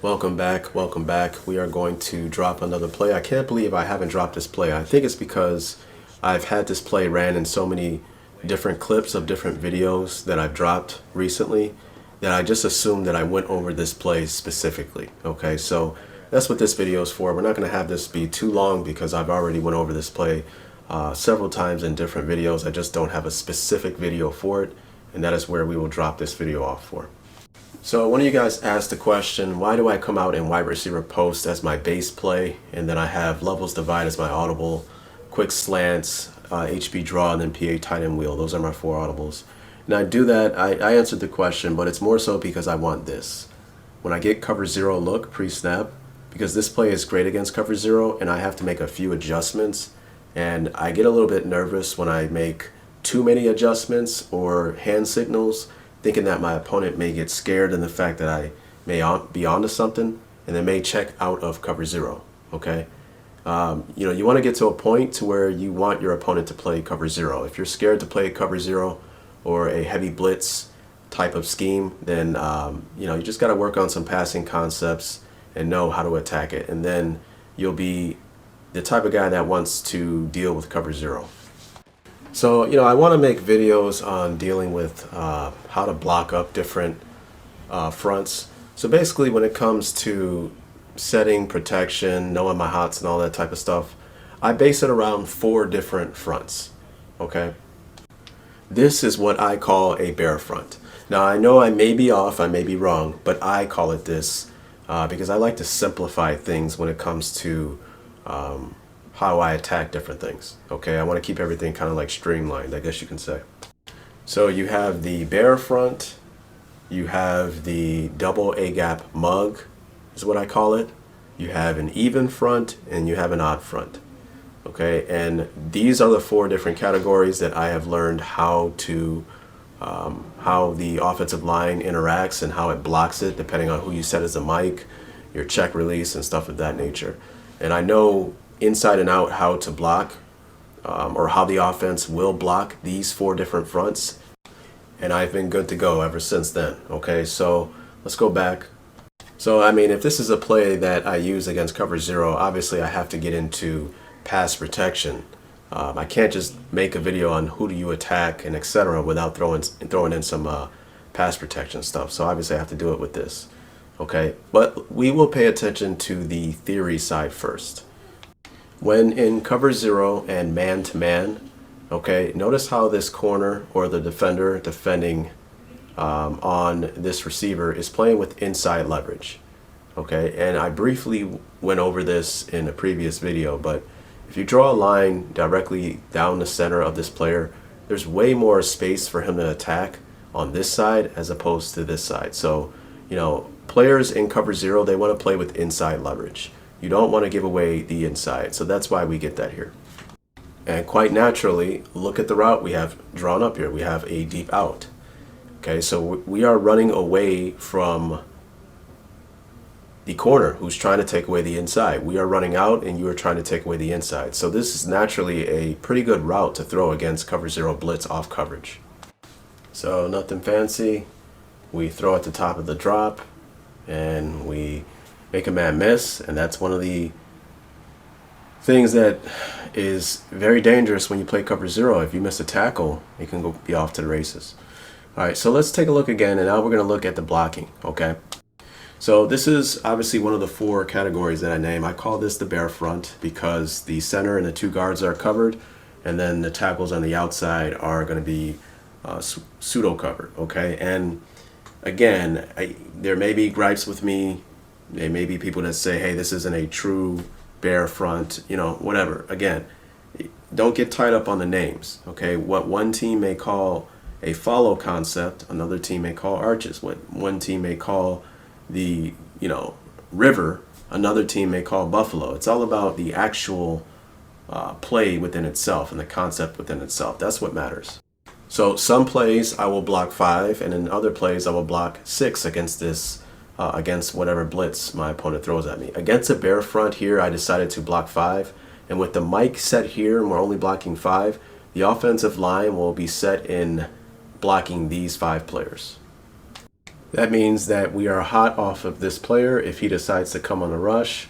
Welcome back, welcome back. We are going to drop another play. I can't believe I haven't dropped this play. I think it's because I've had this play ran in so many different clips of different videos that I've dropped recently that I just assumed that I went over this play specifically. Okay, so that's what this video is for. We're not going to have this be too long because I've already went over this play several times in different videos. I just don't have a specific video for it, and that is where we will drop this video off for. So one of you guys asked the question, why do I come out in wide receiver post as my base play, and then I have levels divide as my audible, quick slants, HB draw, and then PA tight end wheel. Those are my four audibles. And I do that, I answered the question, but it's more so because I want this. When I get cover zero look pre-snap, because this play is great against cover zero and I have to make a few adjustments, and I get a little bit nervous when I make too many adjustments or hand signals, thinking that my opponent may get scared in the fact that I may be onto something and they may check out of cover zero. Okay, you want to get to a point to where you want your opponent to play cover zero. If you're scared to play cover zero or a heavy blitz type of scheme, then you just got to work on some passing concepts and know how to attack it, and then you'll be the type of guy that wants to deal with cover zero. So, I want to make videos on dealing with how to block up different fronts. So basically, when it comes to setting protection, knowing my hots and all that type of stuff, I base it around 4 different fronts. Okay, this is what I call a bear front. Now, I know I may be off, I may be wrong, but I call it this because I like to simplify things when it comes to how I attack different things. Okay, I want to keep everything kind of like streamlined, I guess you can say. So you have the bear front, you have the double A-gap mug, is what I call it. You have an even front and you have an odd front. Okay, and these are the 4 different categories that I have learned how the offensive line interacts and how it blocks it, depending on who you set as a mic, your check release, and stuff of that nature. And I know inside and out how to block or how the offense will block these 4 different fronts, and I've been good to go ever since then. Okay, so let's go back. So if this is a play that I use against cover zero, obviously I have to get into pass protection. I can't just make a video on who do you attack and etc. without throwing in some pass protection stuff. So obviously I have to do it with this. Okay, but we will pay attention to the theory side first. When in cover zero and man-to-man, okay, notice how this corner or the defender defending on this receiver is playing with inside leverage. Okay, and I briefly went over this in a previous video, but if you draw a line directly down the center of this player, there's way more space for him to attack on this side as opposed to this side. So, players in cover zero, they want to play with inside leverage. You don't want to give away the inside, so that's why we get that here. And quite naturally, look at the route we have drawn up here. We have a deep out. Okay, so we are running away from the corner who's trying to take away the inside. We are running out and you are trying to take away the inside. So this is naturally a pretty good route to throw against cover zero blitz off coverage. So nothing fancy. We throw at the top of the drop and we make a man miss, and that's one of the things that is very dangerous when you play cover zero. If you miss a tackle, you can be off to the races. All right, so let's take a look again, and now we're going to look at the blocking. Okay, so this is obviously one of the 4 categories that I name. I call this the bear front because the center and the 2 guards are covered, and then the tackles on the outside are going to be pseudo covered. Okay, and again, there may be gripes with me. There may be people that say, hey, this isn't a true bear front, whatever. Again, don't get tied up on the names. Okay, what one team may call a follow concept, another team may call arches. What one team may call the river, another team may call buffalo. It's all about the actual play within itself and the concept within itself. That's what matters. So some plays I will block 5, and in other plays I will block 6 against this against whatever blitz my opponent throws at me. Against a bear front here, I decided to block 5, and with the mic set here and we're only blocking 5, the offensive line will be set in blocking these 5 players. That means that we are hot off of this player. If he decides to come on a rush,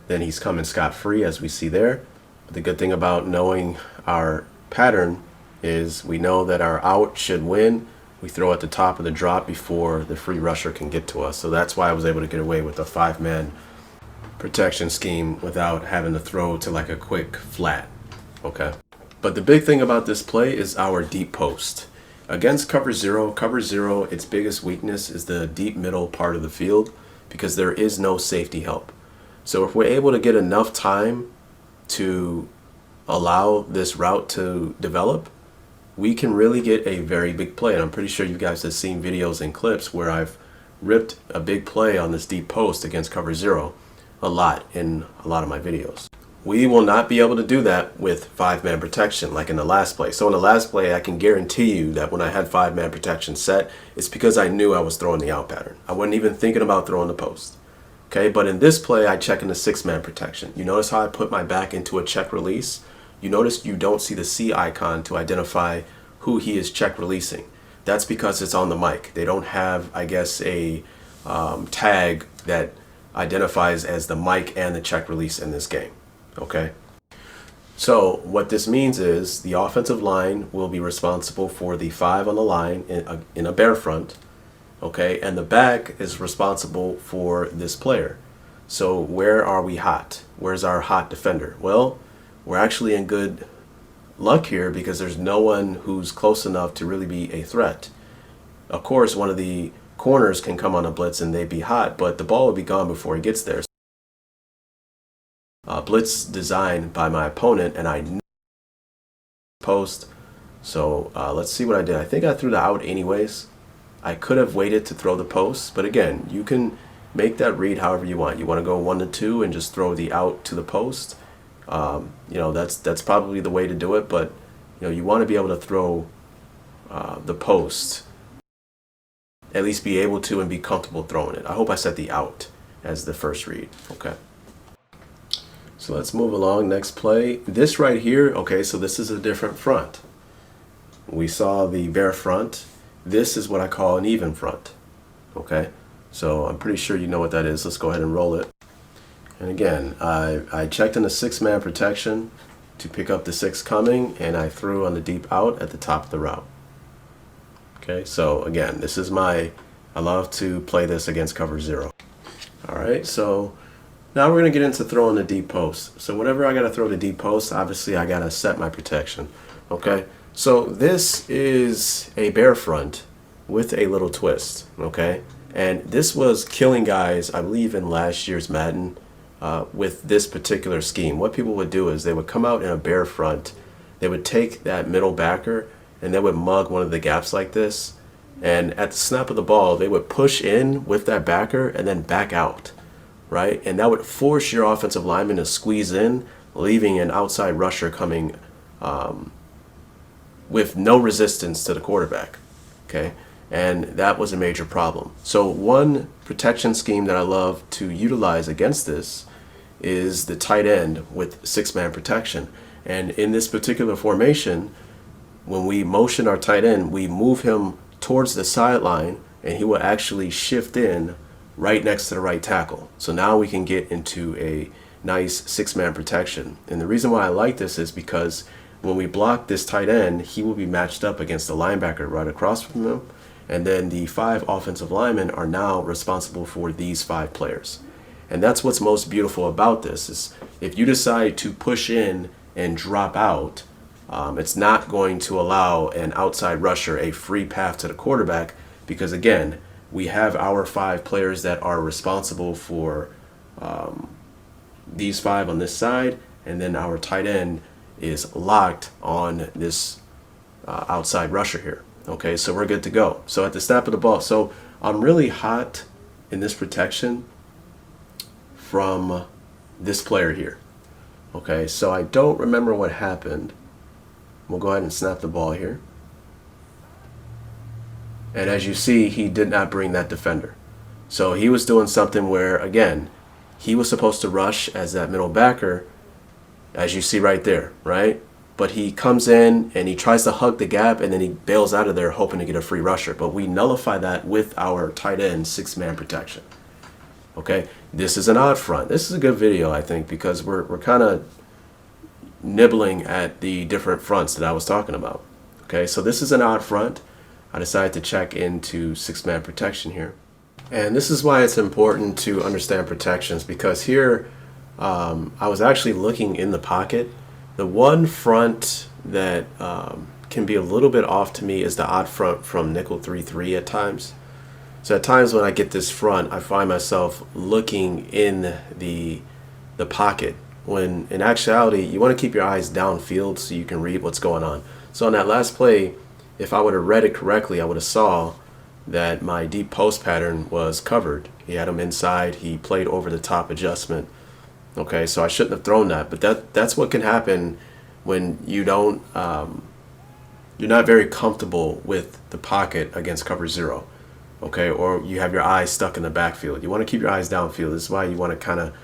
then he's coming scot-free, as we see there. But the good thing about knowing our pattern is we know that our out should win. We throw at the top of the drop before the free rusher can get to us. So that's why I was able to get away with a 5-man protection scheme without having to throw to like a quick flat. Okay. But the big thing about this play is our deep post. Against cover zero, its biggest weakness is the deep middle part of the field because there is no safety help. So if we're able to get enough time to allow this route to develop, we can really get a very big play. And I'm pretty sure you guys have seen videos and clips where I've ripped a big play on this deep post against cover zero a lot in a lot of my videos. We will not be able to do that with 5-man protection like in the last play. So in the last play, I can guarantee you that when I had 5-man protection set, it's because I knew I was throwing the out pattern. I wasn't even thinking about throwing the post. Okay, but in this play, I check into 6-man protection. You notice how I put my back into a check release? You notice you don't see the C icon to identify who he is check releasing. That's because it's on the mic. They don't have, I guess, a tag that identifies as the mic and the check release in this game. Okay. So what this means is the offensive line will be responsible for the 5 on the line in a bear front. Okay, and the back is responsible for this player. So where are we hot? Where's our hot defender? Well, we're actually in good luck here because there's no one who's close enough to really be a threat. Of course, one of the corners can come on a blitz and they'd be hot, but the ball will be gone before he gets there. Blitz designed by my opponent, and I post. So let's see what I did. I think I threw the out anyways. I could have waited to throw the post, but again, you can make that read however you want. You want to go 1 to 2 and just throw the out to the post. You know, that's probably the way to do it, but you know, you want to be able to throw the post, at least be able to and be comfortable throwing it. I hope I set the out as the first read. Okay. So let's move along. Next play. This right here, okay, so this is a different front. We saw the bare front. This is what I call an even front. Okay, so I'm pretty sure you know what that is. Let's go ahead and roll it. And again, I checked in the 6-man protection to pick up the 6 coming, and I threw on the deep out at the top of the route. Okay, so again, this is I love to play this against cover zero. All right, so now we're going to get into throwing the deep post. So whenever I got to throw the deep post, obviously I got to set my protection. Okay, so this is a bear front with a little twist. Okay, and this was killing guys, I believe, in last year's Madden with this particular scheme. What people would do is they would come out in a bear front. They would take that middle backer and they would mug one of the gaps like this. And at the snap of the ball, they would push in with that backer and then back out. Right? And that would force your offensive lineman to squeeze in, leaving an outside rusher coming with no resistance to the quarterback. Okay? And that was a major problem. So one protection scheme that I love to utilize against this is the tight end with 6-man protection. And in this particular formation, when we motion our tight end, we move him towards the sideline and he will actually shift in right next to the right tackle. So now we can get into a nice 6-man protection. And the reason why I like this is because when we block this tight end, he will be matched up against the linebacker right across from him. And then the 5 offensive linemen are now responsible for these 5 players. And that's what's most beautiful about this is if you decide to push in and drop out, it's not going to allow an outside rusher a free path to the quarterback because, again, we have our 5 players that are responsible for these 5 on this side, and then our tight end is locked on this outside rusher here. Okay, so we're good to go. So at the snap of the ball, so I'm really hot in this protection from this player here. Okay, so I don't remember what happened. We'll go ahead and snap the ball here. And as you see, he did not bring that defender. So he was doing something where, again, he was supposed to rush as that middle backer, as you see right there, right? but he comes in and he tries to hug the gap, and then he bails out of there hoping to get a free rusher. But we nullify that with our tight end 6-man protection. Okay, this is an odd front. This is a good video, I think, because we're kind of nibbling at the different fronts that I was talking about. Okay, so this is an odd front. I decided to check into 6-man protection here. And this is why it's important to understand protections, because here I was actually looking in the pocket. The one front that can be a little bit off to me is the odd front from nickel 3-3 at times. So at times when I get this front, I find myself looking in the pocket, when in actuality you want to keep your eyes downfield so you can read what's going on. So on that last play, if I would have read it correctly, I would have saw that my deep post pattern was covered. He had him inside. He played over the top adjustment. Okay, so I shouldn't have thrown that. But that's what can happen when you don't, you're not very comfortable with the pocket against cover 0. Okay, or you have your eyes stuck in the backfield. You want to keep your eyes downfield. This is why you want to kind of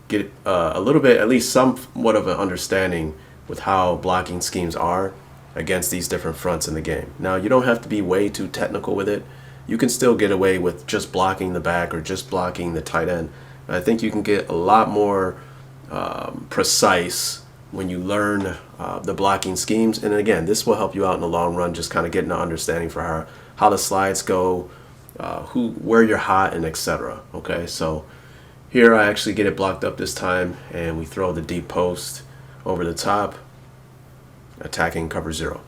get a little bit, at least somewhat of an understanding with how blocking schemes are against these different fronts in the game. Now, you don't have to be way too technical with it. You can still get away with just blocking the back or just blocking the tight end. But I think you can get a lot more precise when you learn the blocking schemes. And again, this will help you out in the long run, just kind of getting an understanding for how the slides go, where you're hot, and etc. Okay, so here I actually get it blocked up this time, and we throw the deep post over the top, attacking cover 0.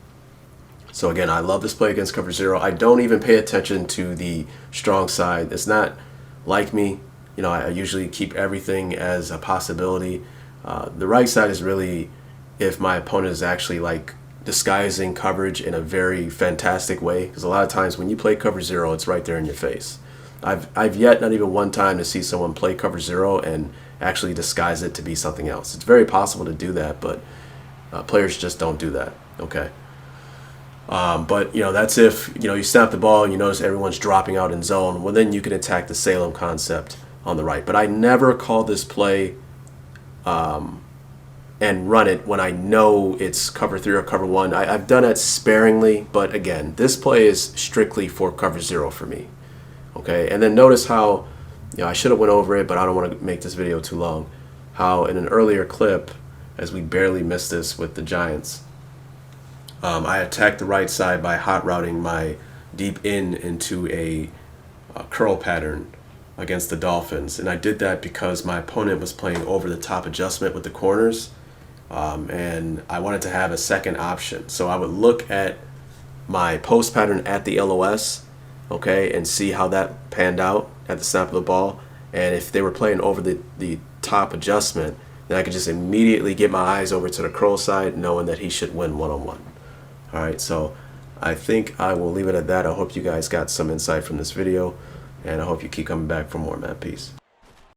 So again, I love this play against cover 0. I don't even pay attention to the strong side. It's not like me. You know, I usually keep everything as a possibility. The right side is really if my opponent is actually like disguising coverage in a very fantastic way, because a lot of times when you play cover 0, it's right there in your face. I've yet not even one time to see someone play cover 0 and actually disguise it to be something else. It's very possible to do that, but players just don't do that. Okay. But you know, that's if you snap the ball and you notice everyone's dropping out in zone. Well, then you can attack the Salem concept on the right. But I never call this play and run it when I know it's cover 3 or cover 1. I've done it sparingly, but again, this play is strictly for cover 0 for me. Okay, and then notice how, I should have went over it, but I don't want to make this video too long, how in an earlier clip, as we barely missed this with the Giants, I attacked the right side by hot routing my deep into a curl pattern against the Dolphins. And I did that because my opponent was playing over the top adjustment with the corners, and I wanted to have a second option. So I would look at my post pattern at the LOS, okay, and see how that panned out at the snap of the ball. And if they were playing over the top adjustment, then I could just immediately get my eyes over to the curl side, knowing that he should win one-on-one. All right, so I think I will leave it at that. I hope you guys got some insight from this video, and I hope you keep coming back for more, man. Peace.